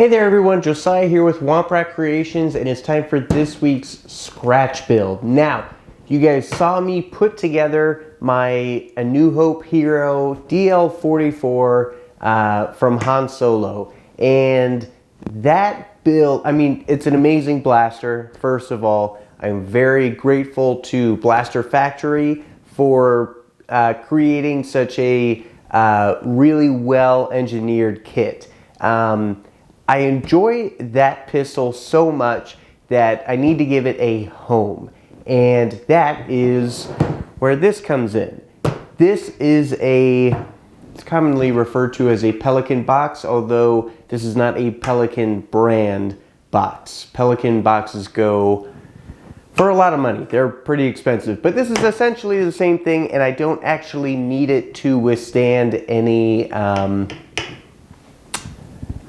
Hey there everyone, Josiah here with Womprat Creations, and it's time for this week's scratch build. Now, you guys saw me put together my A New Hope hero DL-44 from Han Solo, and that build, I mean, it's an amazing blaster. First of all, I'm very grateful to Blaster Factory for creating such a really well engineered kit. I enjoy that pistol so much that I need to give it a home, and that is where this comes in. This is it's commonly referred to as a Pelican Box, although this is not a Pelican brand box. Pelican boxes go for a lot of money. They're pretty expensive, but this is essentially the same thing, and I don't actually need it to withstand any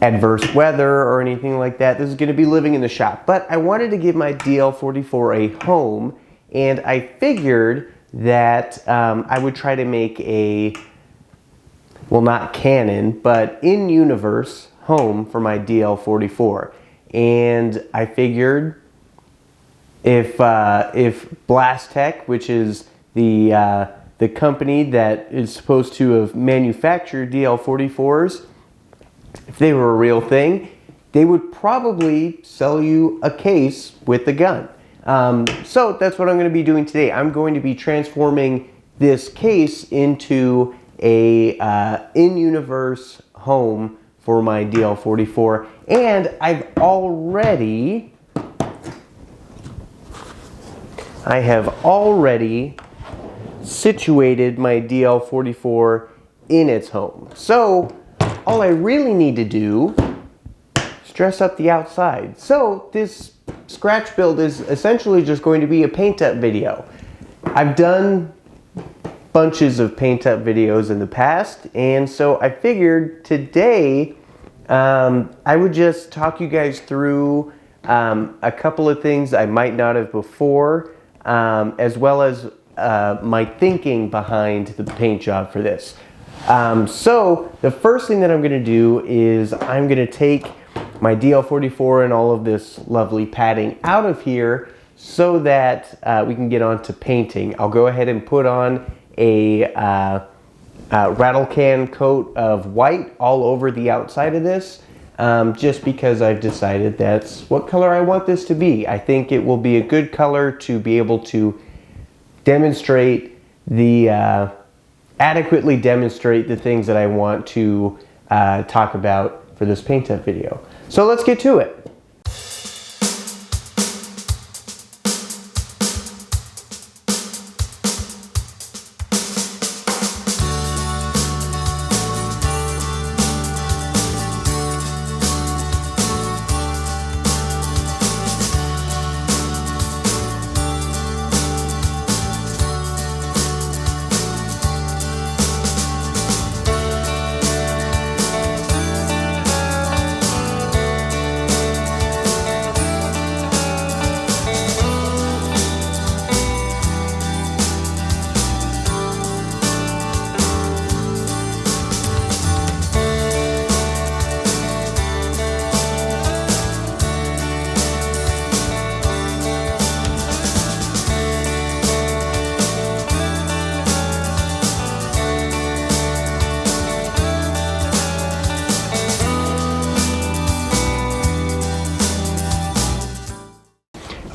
adverse weather or anything like that. This is going to be living in the shop, but I wanted to give my DL-44 a home, and I figured that I would try to make a, well, not canon, but in-universe home for my DL-44. And I figured if Blastech, which is the company that is supposed to have manufactured DL-44s, if they were a real thing, they would probably sell you a case with the gun. So that's what I'm going to be doing today. I'm going to be transforming this case into a in-universe home for my DL-44, and I have already situated my DL-44 in its home. So all I really need to do is dress up the outside. So this scratch build is essentially just going to be a paint up video. I've done bunches of paint up videos in the past, and so I figured today I would just talk you guys through a couple of things I might not have before, as well as my thinking behind the paint job for this. So the first thing that I'm going to do is I'm going to take my DL-44 and all of this lovely padding out of here so that we can get on to painting. I'll go ahead and put on a rattle can coat of white all over the outside of this, just because I've decided that's what color I want this to be. I think it will be a good color to be able to demonstrate adequately demonstrate the things that I want to talk about for this paint up video. So let's get to it.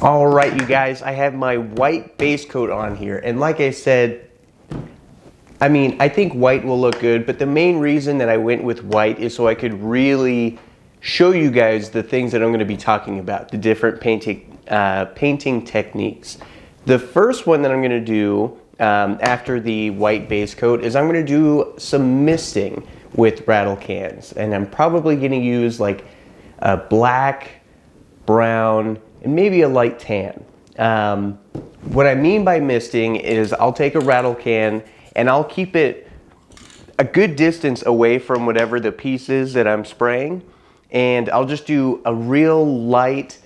Alright you guys, I have my white base coat on here, and like I said, I think white will look good, but the main reason that I went with white is so I could really show you guys the things that I'm going to be talking about, the different painting techniques. The first one that I'm going to do after the white base coat is I'm going to do some misting with rattle cans, and I'm probably going to use like a black, brown, and maybe a light tan. What I mean by misting is I'll take a rattle can and I'll keep it a good distance away from whatever the piece is that I'm spraying, and I'll just do a real light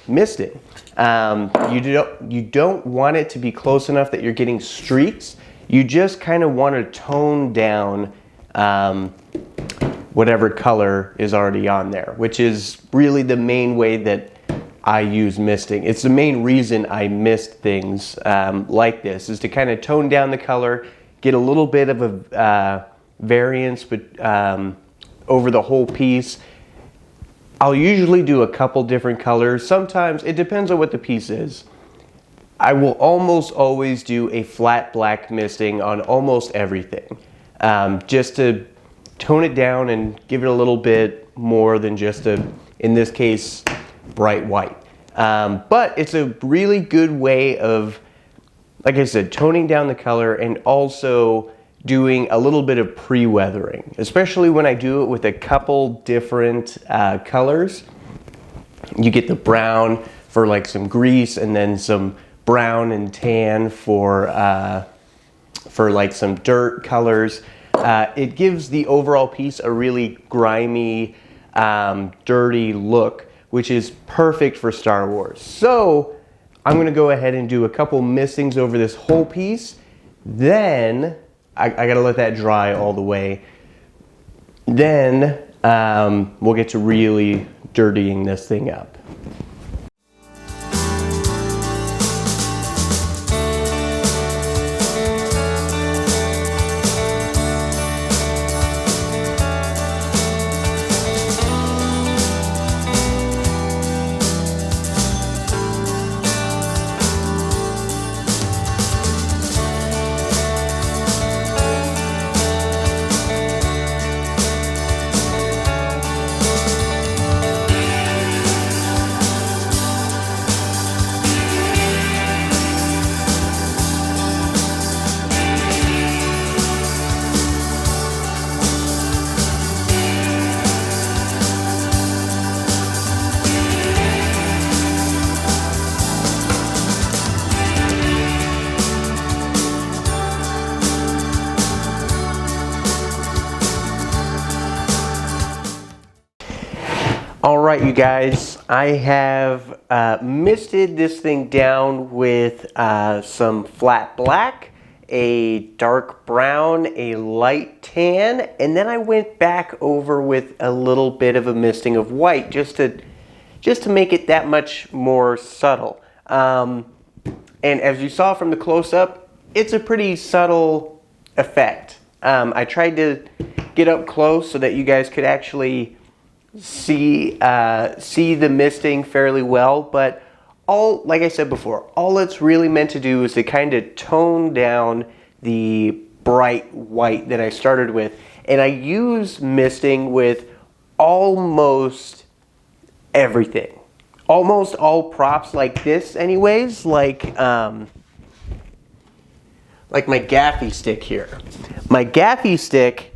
misting. You don't want it to be close enough that you're getting streaks. You just kind of want to tone down whatever color is already on there, which is really the main way that I use misting. It's the main reason I mist things like this, is to kind of tone down the color, get a little bit of a variance over the whole piece. I'll usually do a couple different colors. Sometimes it depends on what the piece is. I will almost always do a flat black misting on almost everything, just to tone it down and give it a little bit more than just in this case, bright white. But it's a really good way of, like I said, toning down the color and also doing a little bit of pre-weathering, especially when I do it with a couple different colors. You get the brown for like some grease, and then some brown and tan for like some dirt colors. It gives the overall piece a really grimy, dirty look, which is perfect for Star Wars. So I'm gonna go ahead and do a couple mistings over this whole piece. Then I gotta let that dry all the way. Then we'll get to really dirtying this thing up. All right, you guys, I have misted this thing down with some flat black, a dark brown, a light tan, and then I went back over with a little bit of a misting of white just to make it that much more subtle. And as you saw from the close-up, it's a pretty subtle effect. I tried to get up close so that you guys could actually see the misting fairly well, but like I said before, all it's really meant to do is to kind of tone down the bright white that I started with. And I use misting with almost everything. Almost all props like this anyways, like my gaffy stick here. My gaffy stick,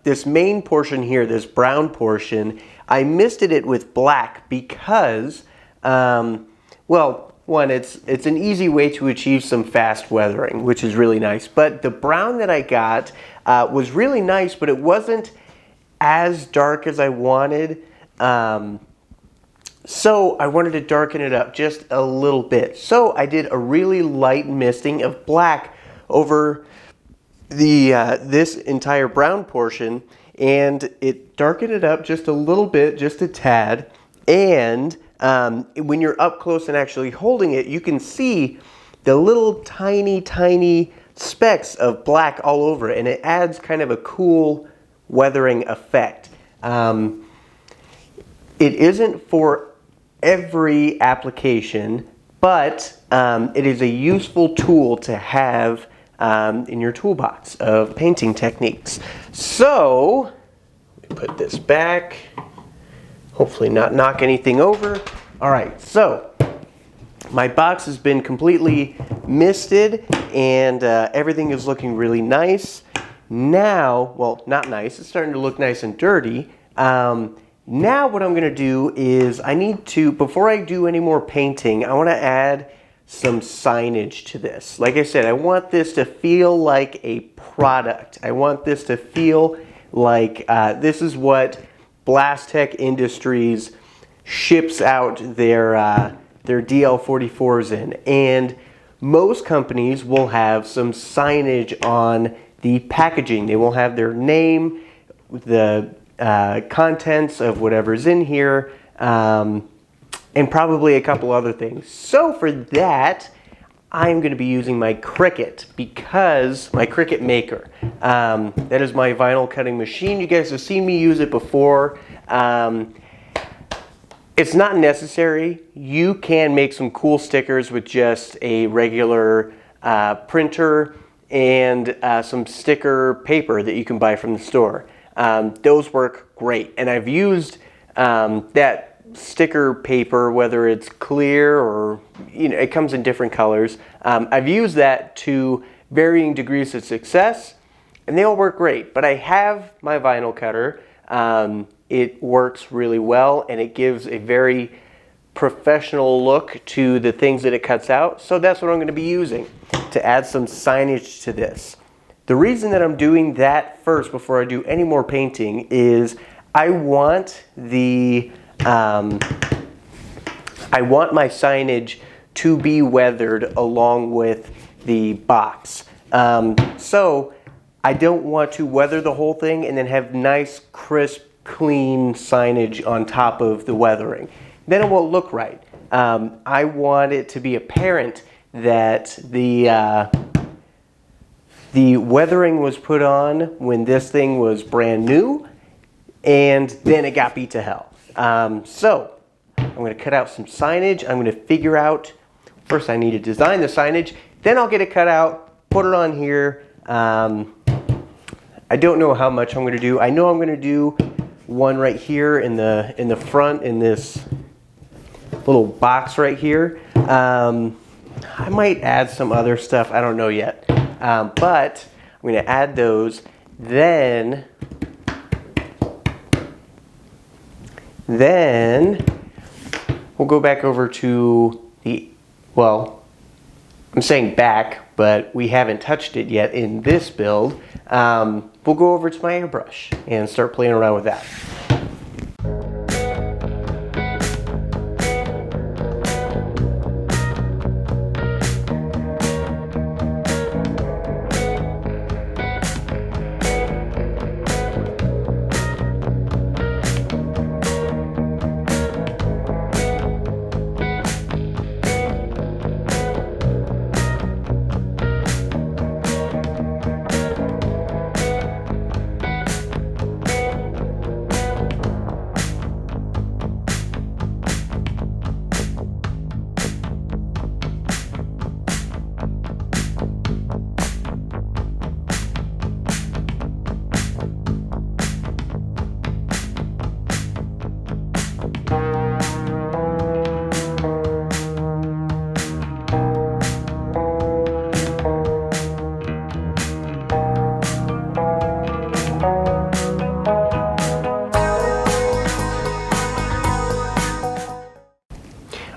this main portion here, this brown portion, I misted it with black because, well, one, it's an easy way to achieve some fast weathering, which is really nice. But the brown that I got was really nice, but it wasn't as dark as I wanted. So I wanted to darken it up just a little bit. So I did a really light misting of black over this entire brown portion, and it darkened it up just a little bit, just a tad. And when you're up close and actually holding it, you can see the little tiny specks of black all over it, and it adds kind of a cool weathering effect. It isn't for every application, but it is a useful tool to have in your toolbox of painting techniques. So, let me put this back. Hopefully not knock anything over. All right, so my box has been completely misted and everything is looking really nice. Now, well, not nice, it's starting to look nice and dirty. Now what I'm gonna do is I need to, before I do any more painting, I wanna add some signage to this. Like I said, I want this to feel like a product. I want this to feel like this is what Blastech Industries ships out their DL-44s in. And most companies will have some signage on the packaging. They won't have their name, the contents of whatever's in here, and probably a couple other things. So for that, I'm going to be using my Cricut, because my Cricut Maker. That is my vinyl cutting machine. You guys have seen me use it before. It's not necessary. You can make some cool stickers with just a regular printer and some sticker paper that you can buy from the store. Those work great. And I've used that sticker paper, whether it's clear or, it comes in different colors. I've used that to varying degrees of success, and they all work great. But I have my vinyl cutter. It works really well, and it gives a very professional look to the things that it cuts out. So that's what I'm going to be using to add some signage to this. The reason that I'm doing that first before I do any more painting is I want my signage to be weathered along with the box. So I don't want to weather the whole thing and then have nice, crisp, clean signage on top of the weathering. Then it won't look right. I want it to be apparent that the weathering was put on when this thing was brand new, and then it got beat to hell. So I'm going to cut out some signage. I'm going to figure out, first I need to design the signage, then I'll get it cut out, put it on here. I don't know how much I'm going to do. I know I'm going to do one right here in the front in this little box right here. I might add some other stuff. I don't know yet. But I'm going to add those. Then we'll go back over to well, I'm saying back, but we haven't touched it yet in this build. We'll go over to my airbrush and start playing around with that.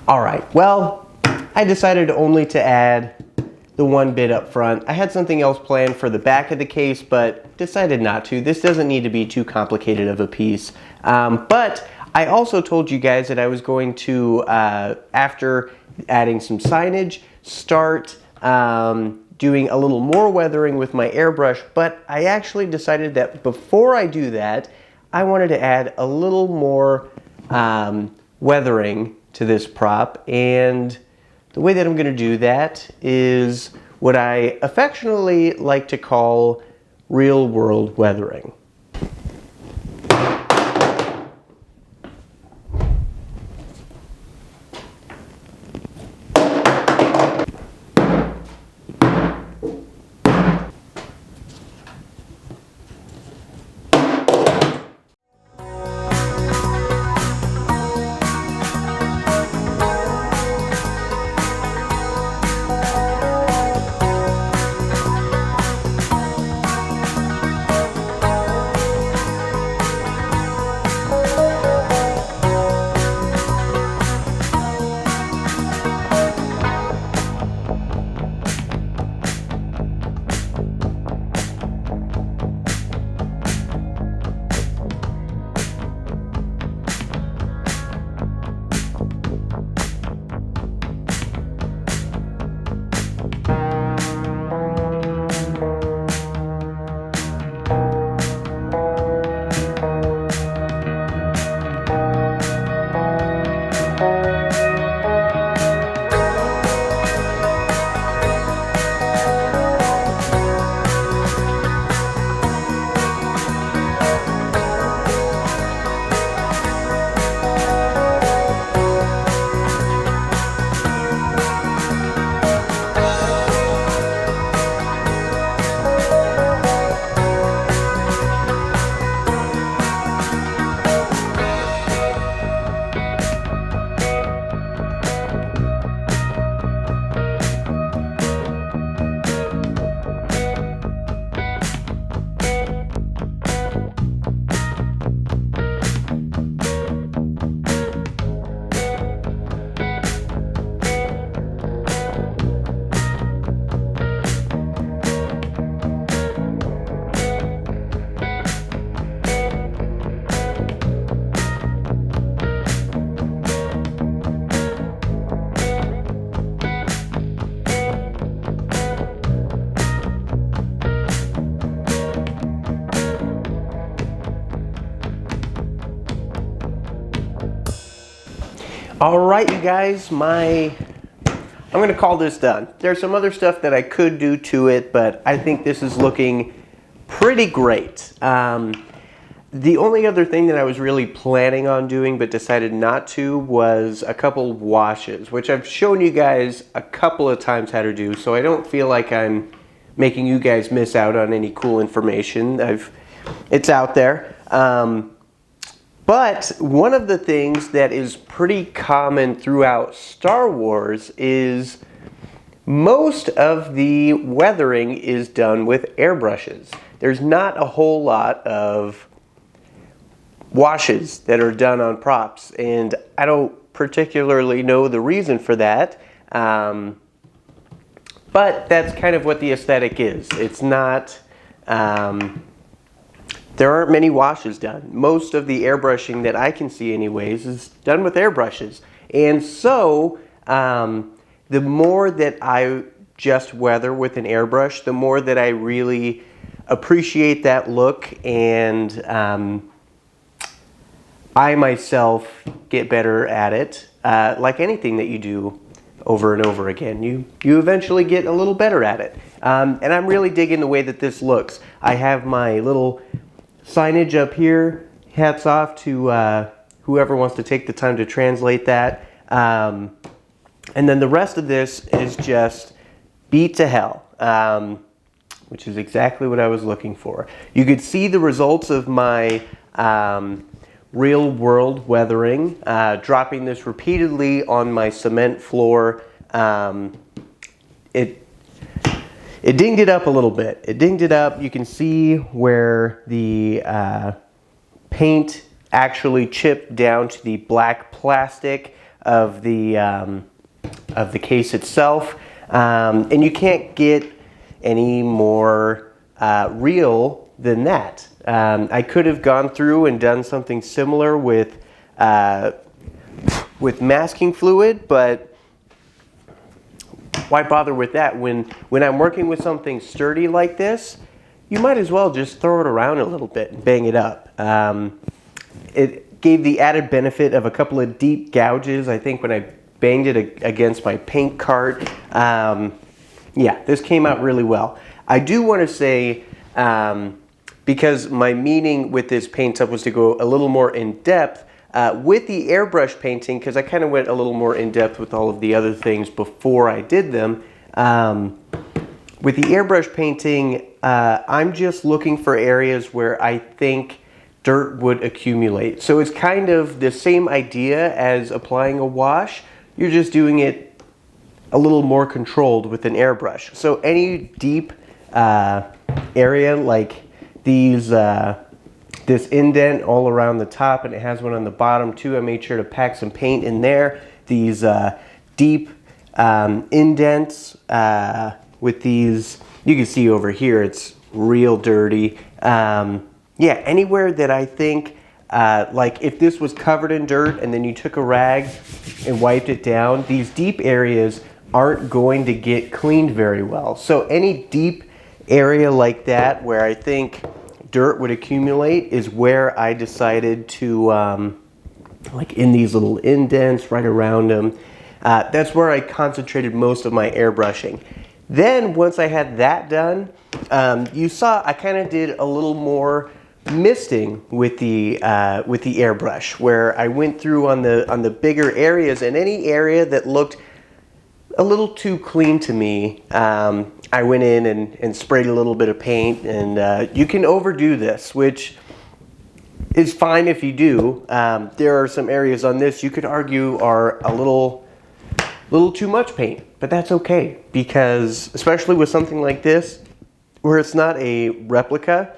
Alright, well, I decided only to add the one bit up front. I had something else planned for the back of the case, but decided not to. This doesn't need to be too complicated of a piece. But I also told you guys that I was going to, after adding some signage, start doing a little more weathering with my airbrush, but I actually decided that before I do that, I wanted to add a little more weathering to this prop, and the way that I'm going to do that is what I affectionately like to call real world weathering. All right, you guys, I'm going to call this done. There's some other stuff that I could do to it, but I think this is looking pretty great. The only other thing that I was really planning on doing but decided not to was a couple washes, which I've shown you guys a couple of times how to do, so I don't feel like I'm making you guys miss out on any cool information. It's out there. But one of the things that is pretty common throughout Star Wars is most of the weathering is done with airbrushes. There's not a whole lot of washes that are done on props, and I don't particularly know the reason for that, but that's kind of what the aesthetic is. It's not, there aren't many washes done. Most of the airbrushing that I can see anyways is done with airbrushes, and so the more that I just weather with an airbrush, the more that I really appreciate that look, and I myself get better at it. Like anything that you do over and over again, you eventually get a little better at it. And I'm really digging the way that this looks. I have my little signage up here. Hats off to whoever wants to take the time to translate that. And then the rest of this is just beat to hell, which is exactly what I was looking for. You could see the results of my real world weathering, dropping this repeatedly on my cement floor. It dinged it up a little bit. It dinged it up. You can see where the paint actually chipped down to the black plastic of the case itself, and you can't get any more real than that. I could have gone through and done something similar with masking fluid, but why bother with that? When I'm working with something sturdy like this, you might as well just throw it around a little bit and bang it up. It gave the added benefit of a couple of deep gouges, I think, when I banged it against my paint cart. Yeah, this came out really well. I do want to say, because my meaning with this paint up was to go a little more in depth with the airbrush painting, because I kind of went a little more in depth with all of the other things before I did them. With the airbrush painting, I'm just looking for areas where I think dirt would accumulate. So it's kind of the same idea as applying a wash. You're just doing it a little more controlled with an airbrush. So any deep area like these, this indent all around the top, and it has one on the bottom too. I made sure to pack some paint in there. These deep indents with these, you can see over here, it's real dirty. Yeah, anywhere that I think, like if this was covered in dirt and then you took a rag and wiped it down, these deep areas aren't going to get cleaned very well. So any deep area like that where I think dirt would accumulate is where I decided to, like in these little indents right around them, that's where I concentrated most of my airbrushing. Then once I had that done, you saw I kind of did a little more misting with the airbrush, where I went through on the bigger areas, and any area that looked a little too clean to me, I went in and sprayed a little bit of paint. And you can overdo this, which is fine if you do. There are some areas on this you could argue are a little too much paint, but that's okay, because especially with something like this where it's not a replica,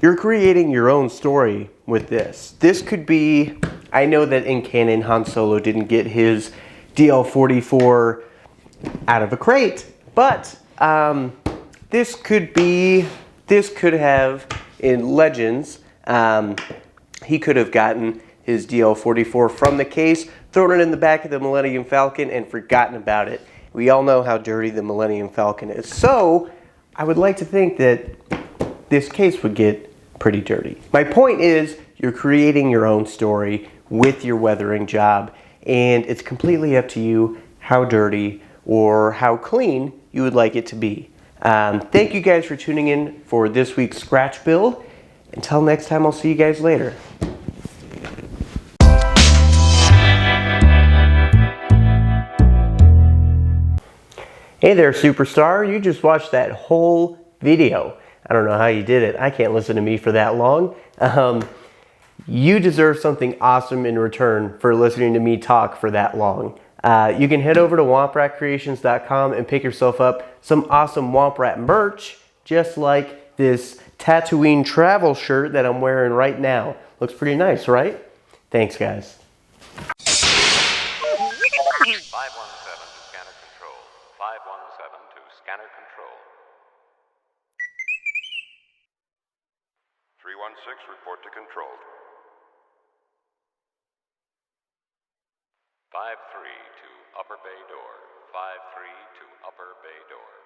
you're creating your own story with this. This could be, I know that in canon Han Solo didn't get his DL-44 out of a crate, but this could have, in Legends, he could have gotten his DL-44 from the case, thrown it in the back of the Millennium Falcon, and forgotten about it. We all know how dirty the Millennium Falcon is. So I would like to think that this case would get pretty dirty. My point is, you're creating your own story with your weathering job, and it's completely up to you how dirty or how clean you would like it to be. Thank you guys for tuning in for this week's Scratch Build. Until next time, I'll see you guys later. Hey there, superstar. You just watched that whole video. I don't know how you did it. I can't listen to me for that long. You deserve something awesome in return for listening to me talk for that long. You can head over to wompratcreations.com and pick yourself up some awesome Womprat merch, just like this Tatooine travel shirt that I'm wearing right now. Looks pretty nice, right? Thanks, guys. 517 to scanner control. 517 to scanner control. 316, report to control. 53 to upper bay door. 53 to upper bay door.